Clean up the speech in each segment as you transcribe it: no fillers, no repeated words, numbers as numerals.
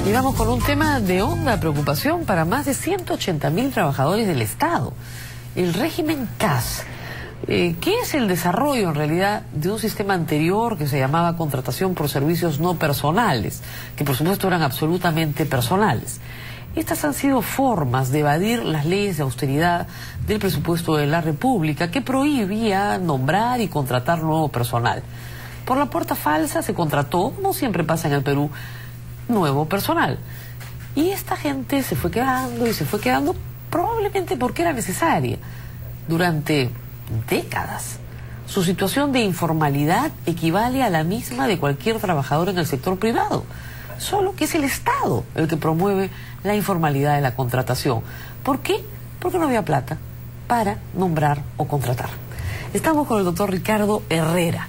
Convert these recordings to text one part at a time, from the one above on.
Y vamos con un tema de honda preocupación para más de 180.000 trabajadores del Estado. El régimen CAS, que es el desarrollo en realidad de un sistema anterior que se llamaba contratación por servicios no personales, que por supuesto eran absolutamente personales. Estas han sido formas de evadir las leyes de austeridad del presupuesto de la República, que prohibía nombrar y contratar nuevo personal. Por la puerta falsa se contrató, como siempre pasa en el Perú, nuevo personal. Y esta gente se fue quedando y se fue quedando probablemente porque era necesaria durante décadas. Su situación de informalidad equivale a la misma de cualquier trabajador en el sector privado, solo que es el Estado el que promueve la informalidad de la contratación. ¿Por qué? Porque no había plata para nombrar o contratar. Estamos con el doctor Ricardo Herrera.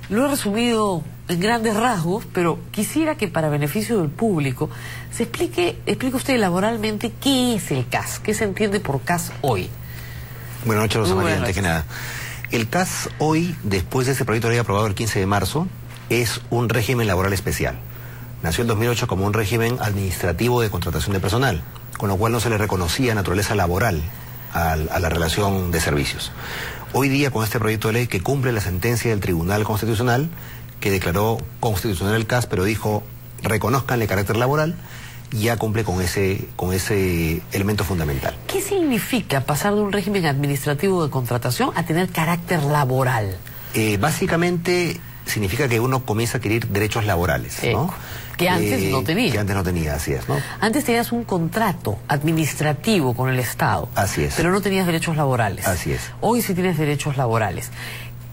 Lo he resumido en grandes rasgos, pero quisiera que para beneficio del público se explique usted laboralmente qué es el CAS, qué se entiende por CAS hoy. Buenas noches, Rosa María, antes que nada. El CAS hoy, después de ese proyecto de ley aprobado el 15 de marzo, es un régimen laboral especial. Nació en 2008 como un régimen administrativo de contratación de personal, con lo cual no se le reconocía naturaleza laboral a la relación de servicios. Hoy día, con este proyecto de ley que cumple la sentencia del Tribunal Constitucional, que declaró constitucional el CAS, pero dijo, reconozcanle carácter laboral, ya cumple con ese elemento fundamental. ¿Qué significa pasar de un régimen administrativo de contratación a tener carácter laboral? Básicamente significa que uno comienza a adquirir derechos laborales, ¿no? Que antes no tenía. Que antes no tenía, así es, ¿no? Antes tenías un contrato administrativo con el Estado. Así es. Pero no tenías derechos laborales. Así es. Hoy sí tienes derechos laborales.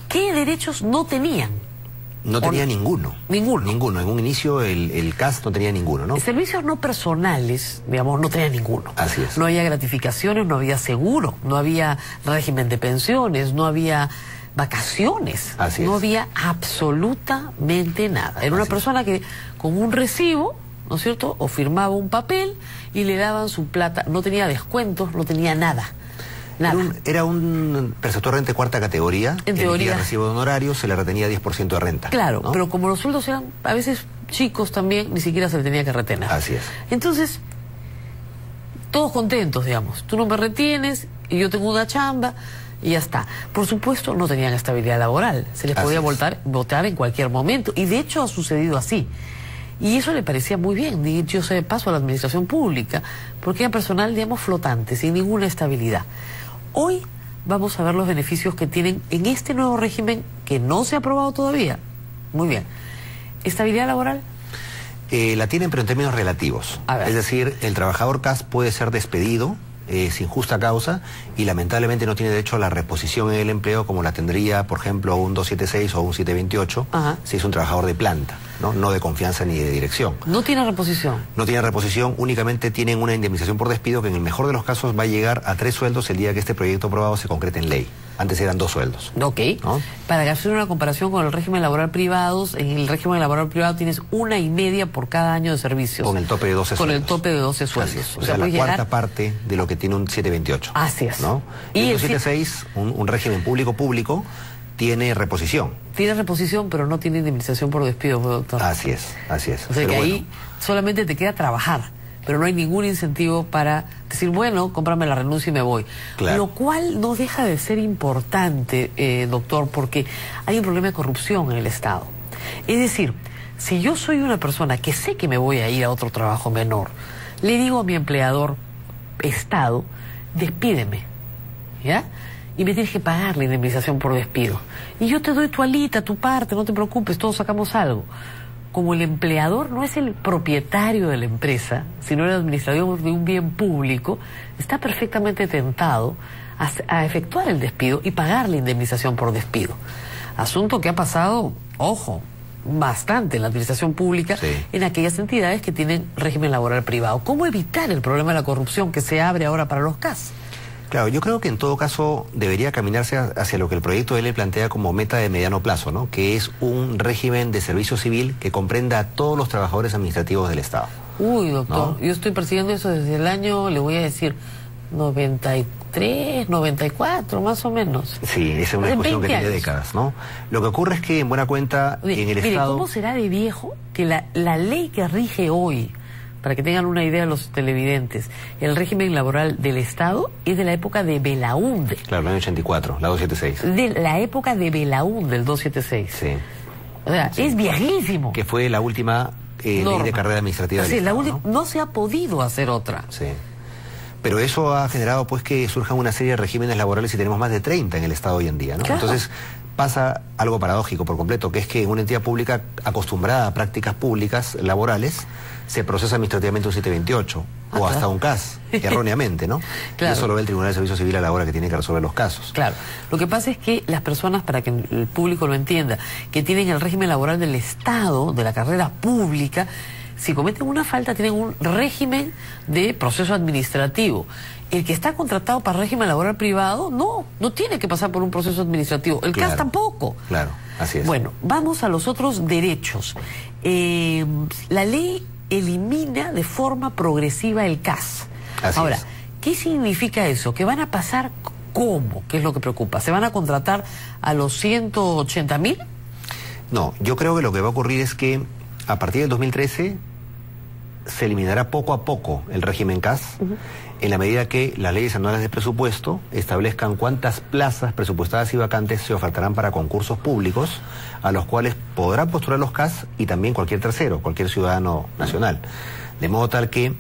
¿Qué derechos no tenían? No tenía ninguno. Ninguno. Ninguno. En un inicio el CAS no tenía ninguno, ¿no? Servicios no personales, digamos, no tenía ninguno. Así es. No había gratificaciones, no había seguro, no había régimen de pensiones, no había vacaciones. Así es. No había absolutamente nada. Era una persona que con un recibo, ¿no es cierto?, o firmaba un papel y le daban su plata. No tenía descuentos, no tenía nada. Nada. Era un perceptor de renta de cuarta categoría. En teoría. Recibo de honorarios, se le retenía 10% de renta. Claro, ¿no? pero como los sueldos eran a veces chicos también, ni siquiera se le tenía que retener. Así es. Entonces, todos contentos, digamos. Tú no me retienes y yo tengo una chamba y ya está. Por supuesto, no tenían estabilidad laboral. Se les podía votar en cualquier momento. Y de hecho ha sucedido así. Y eso le parecía muy bien, dicho sea de paso, a la administración pública, porque era personal, digamos, flotante, sin ninguna estabilidad. Hoy vamos a ver los beneficios que tienen en este nuevo régimen que no se ha aprobado todavía. Muy bien. ¿Estabilidad laboral? La tienen, pero en términos relativos. Es decir, el trabajador CAS puede ser despedido sin justa causa y lamentablemente no tiene derecho a la reposición en el empleo como la tendría, por ejemplo, un 276 o un 728 si es un trabajador de planta, no de confianza ni de dirección. ¿No tiene reposición? No tiene reposición, únicamente tienen una indemnización por despido que en el mejor de los casos va a llegar a 3 sueldos el día que este proyecto aprobado se concrete en ley. Antes eran 2 sueldos. Ok. ¿No? Para hacer una comparación con el régimen laboral privado, en el régimen laboral privado tienes 1,5 por cada año de servicios. Con el tope de 12 sueldos. Con el tope de 12 sueldos. O sea, la cuarta parte de lo que tiene un 728. Así es. ¿No? Y el 276, un régimen público, tiene reposición. Tiene reposición, pero no tiene indemnización por despido, doctor. Así es, así es. O sea que ahí solamente te queda trabajar, pero no hay ningún incentivo para decir, bueno, cómprame la renuncia y me voy. Claro. Lo cual no deja de ser importante, doctor, porque hay un problema de corrupción en el Estado. Es decir, si yo soy una persona que sé que me voy a ir a otro trabajo menor, le digo a mi empleador, Estado, despídeme, ¿ya? Y me tienes que pagar la indemnización por despido. Y yo te doy tu alita, tu parte, no te preocupes, todos sacamos algo. Como el empleador no es el propietario de la empresa, sino el administrador de un bien público, está perfectamente tentado a efectuar el despido y pagar la indemnización por despido. Asunto que ha pasado, ojo, bastante en la administración pública, en aquellas entidades que tienen régimen laboral privado. ¿Cómo evitar el problema de la corrupción que se abre ahora para los CAS? Claro, yo creo que en todo caso debería caminarse hacia lo que el proyecto de ley plantea como meta de mediano plazo, ¿no? Que es un régimen de servicio civil que comprenda a todos los trabajadores administrativos del Estado. Uy, doctor, ¿no? Yo estoy persiguiendo eso desde el año, le voy a decir, 93, 94, más o menos. Sí, esa es una discusión que tiene décadas, ¿no? Lo que ocurre es que, en buena cuenta, en el Estado... ¿Cómo será de viejo que la ley que rige hoy para que tengan una idea los televidentes, el régimen laboral del Estado es de la época de Belaúnde. Claro, el año 84, la 276. De la época de Belaúnde, el 276. Sí. O sea, sí, es viejísimo. Que fue la última ley de carrera administrativa del Estado, ¿no? Se ha podido hacer otra. Sí. Pero eso ha generado pues que surjan una serie de regímenes laborales y tenemos más de 30 en el Estado hoy en día, ¿no? Claro. Entonces pasa algo paradójico por completo, que es que en una entidad pública acostumbrada a prácticas públicas laborales se procesa administrativamente un 728 o hasta un CAS, erróneamente, ¿no? Claro. Y eso lo ve el Tribunal de Servicio Civil a la hora que tiene que resolver los casos. Claro. Lo que pasa es que las personas, para que el público lo entienda, que tienen el régimen laboral del Estado, de la carrera pública, si cometen una falta tienen un régimen de proceso administrativo. El que está contratado para régimen laboral privado, no tiene que pasar por un proceso administrativo. El CAS tampoco. Claro, así es. Bueno, vamos a los otros derechos. La ley elimina de forma progresiva el CAS. Ahora, ¿qué significa eso? ¿Que van a pasar cómo? ¿Qué es lo que preocupa? ¿Se van a contratar a los 180.000? No, yo creo que lo que va a ocurrir es que a partir del 2013 se eliminará poco a poco el régimen CAS, en la medida que las leyes anuales de presupuesto establezcan cuántas plazas presupuestadas y vacantes se ofertarán para concursos públicos, a los cuales podrán postular los CAS y también cualquier tercero, cualquier ciudadano nacional. De modo tal que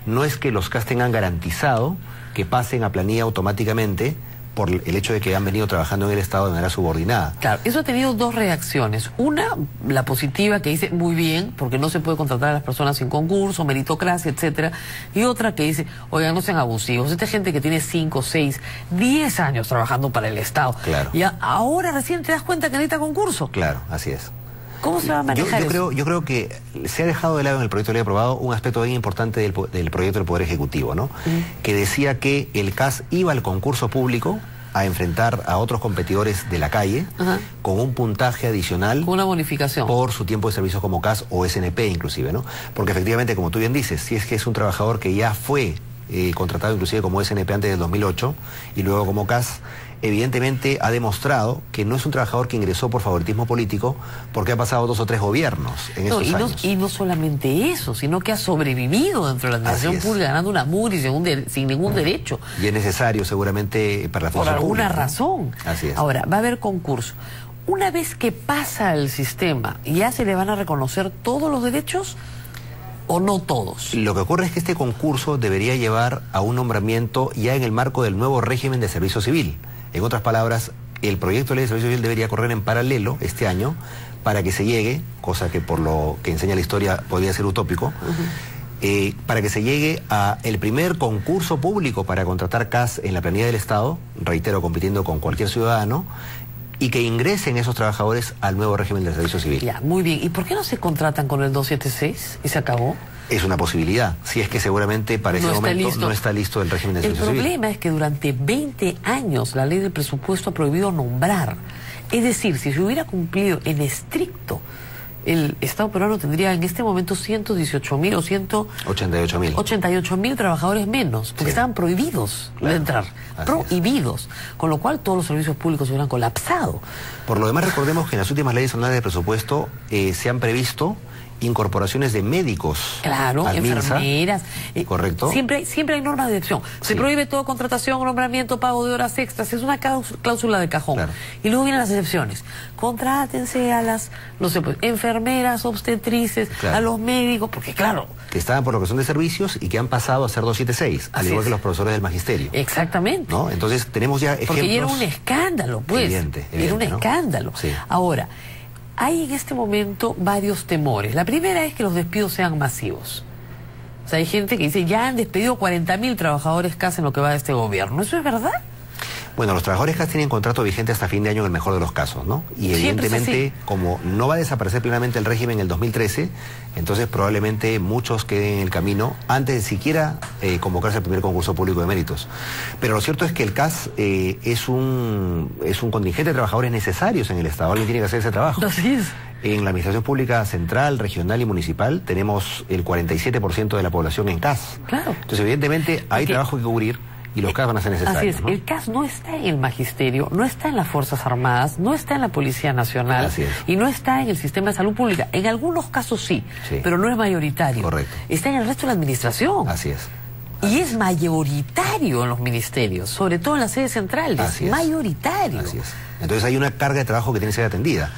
no es que los CAS tengan garantizado que pasen a planilla automáticamente por el hecho de que han venido trabajando en el Estado de manera subordinada. Claro, eso ha tenido dos reacciones. Una, la positiva, que dice muy bien, porque no se puede contratar a las personas sin concurso, meritocracia, etcétera. Y otra que dice, oigan, no sean abusivos. Esta gente que tiene 5, 6, 10 años trabajando para el Estado. Claro. Y ahora recién te das cuenta que necesita concurso. Claro, así es. ¿Cómo se va a manejar eso? Yo creo que se ha dejado de lado en el proyecto de ley aprobado un aspecto bien importante del proyecto del Poder Ejecutivo, ¿no? Que decía que el CAS iba al concurso público a enfrentar a otros competidores de la calle con un puntaje adicional, con una bonificación por su tiempo de servicio como CAS o SNP inclusive, ¿no? Porque efectivamente, como tú bien dices, si es que es un trabajador que ya fue contratado inclusive como SNP antes del 2008 y luego como CAS, evidentemente ha demostrado que no es un trabajador que ingresó por favoritismo político, porque ha pasado 2 o 3 gobiernos en esos años. Y no solamente eso, sino que ha sobrevivido dentro de la administración pública, ganando una MURI sin ningún derecho. Y es necesario seguramente para la función pública. Por alguna razón. Así es. Ahora, va a haber concurso. Una vez que pasa el sistema, ¿ya se le van a reconocer todos los derechos o no todos? Lo que ocurre es que este concurso debería llevar a un nombramiento ya en el marco del nuevo régimen de servicio civil. En otras palabras, el proyecto de ley de servicio civil debería correr en paralelo este año para que se llegue, cosa que por lo que enseña la historia podría ser utópico, para que se llegue a el primer concurso público para contratar CAS en la planilla del Estado, reitero, compitiendo con cualquier ciudadano, y que ingresen esos trabajadores al nuevo régimen de servicio civil. Ya, muy bien. ¿Y por qué no se contratan con el 276 y se acabó? Es una posibilidad, si es que seguramente para ese momento no está listo el régimen de servicio civil. El problema es que durante 20 años la ley del presupuesto ha prohibido nombrar. Es decir, si se hubiera cumplido en estricto, el Estado peruano tendría en este momento 118.000 o 188.000 trabajadores menos, porque estaban prohibidos de entrar, prohibidos, con lo cual todos los servicios públicos se hubieran colapsado. Por lo demás, recordemos que en las últimas leyes anuales de presupuesto se han previsto incorporaciones de médicos. Claro, enfermeras. Correcto. Siempre hay normas de excepción. Se prohíbe toda contratación, nombramiento, pago de horas extras. Es una cláusula de cajón. Claro. Y luego vienen las excepciones. Contrátense a las, no sé, pues, enfermeras, obstetrices, a los médicos, porque claro. Que estaban por lo que son de servicios y que han pasado a ser 276, al igual que los profesores del magisterio. Exactamente. ¿No? Entonces tenemos ya ejemplos. Porque era un escándalo, pues. Evidente, era un escándalo. Sí. Ahora, hay en este momento varios temores. La primera es que los despidos sean masivos. O sea, hay gente que dice, ya han despedido 40.000 trabajadores CAS en lo que va de este gobierno. ¿Eso es verdad? Bueno, los trabajadores CAS tienen contrato vigente hasta fin de año en el mejor de los casos, ¿no? Y evidentemente, como no va a desaparecer plenamente el régimen en el 2013, entonces probablemente muchos queden en el camino antes de siquiera convocarse al primer concurso público de méritos. Pero lo cierto es que el CAS es un contingente de trabajadores necesarios en el Estado. Alguien tiene que hacer ese trabajo. Así es. En la Administración Pública Central, Regional y Municipal tenemos el 47% de la población en CAS. Claro. Entonces, evidentemente, hay trabajo que cubrir. y los CAS van a ser necesarios. Así es, ¿no? el CAS no está en el magisterio, no está en las Fuerzas Armadas, no está en la Policía Nacional y no está en el sistema de salud pública. En algunos casos sí, pero no es mayoritario. Correcto. Está en el resto de la administración. Así es. Y es mayoritario en los ministerios, sobre todo en las sedes centrales. Así es. Mayoritario. Así es. Entonces hay una carga de trabajo que tiene que ser atendida.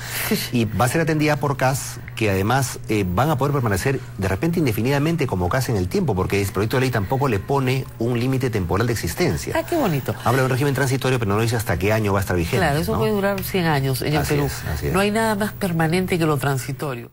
Y va a ser atendida por CAS, que además van a poder permanecer de repente indefinidamente como CAS en el tiempo, porque el proyecto de ley tampoco le pone un límite temporal de existencia. Ah, qué bonito. Habla de un régimen transitorio, pero no dice hasta qué año va a estar vigente. Claro, eso puede durar 100 años en el Perú. Así es. No hay nada más permanente que lo transitorio.